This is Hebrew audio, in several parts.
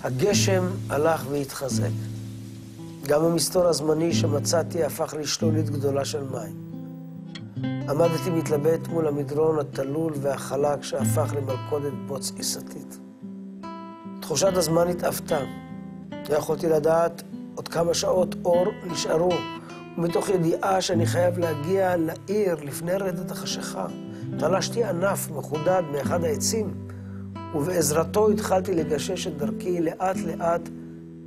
הגשם הלך והתחזק. גם המסתור הזמני שמצאתי הפך לשלולית גדולה של מים. עמדתי מתלבט מול המדרון התלול והחלק שהפך למלכודת בוץ עיסתית. תחושת הזמן התאפתה. לא יכולתי לדעת עוד כמה שעות אור נשארו, ומתוך ידיעה שאני חייב להגיע לעיר לפני רדת החשיכה, תלשתי ענף מחודד מאחד העצים, ובעזרתו התחלתי לגשש את דרכי לאט לאט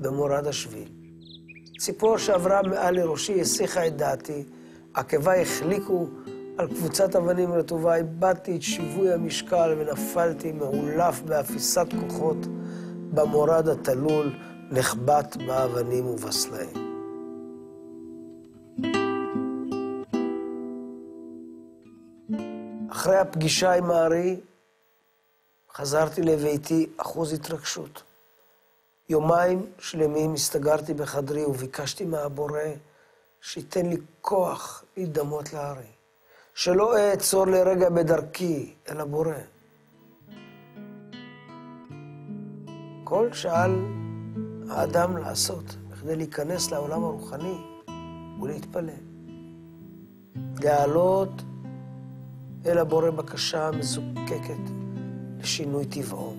במורד השביל. ציפור שעברה מעל לראשי הסיחה את דעתי, עקביי החליקו על קבוצת אבנים רטובה, איבדתי את שיווי המשקל ונפלתי מעולף באפיסת כוחות במורד התלול, נחבט באבנים ובסלעים. אחרי הפגישה עם הארי, חזרתי לביתי אחוז התרגשות. יומיים שלמים הסתגרתי בחדרי וביקשתי מהבורא שייתן לי כוח להידמות לארי. שלא אעצור לרגע בדרכי אל הבורא. כל שעל האדם לעשות בכדי להיכנס לעולם הרוחני ולהתפלל. להעלות אל הבורא בקשה מזוקקת לשינוי טבעו.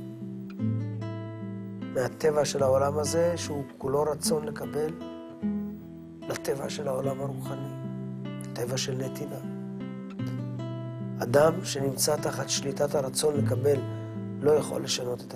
מהטבע של העולם הזה, שהוא כולו רצון לקבל, לטבע של העולם הרוחני, טבע של נתינה. אדם שנמצא תחת שליטת הרצון לקבל לא יכול לשנות את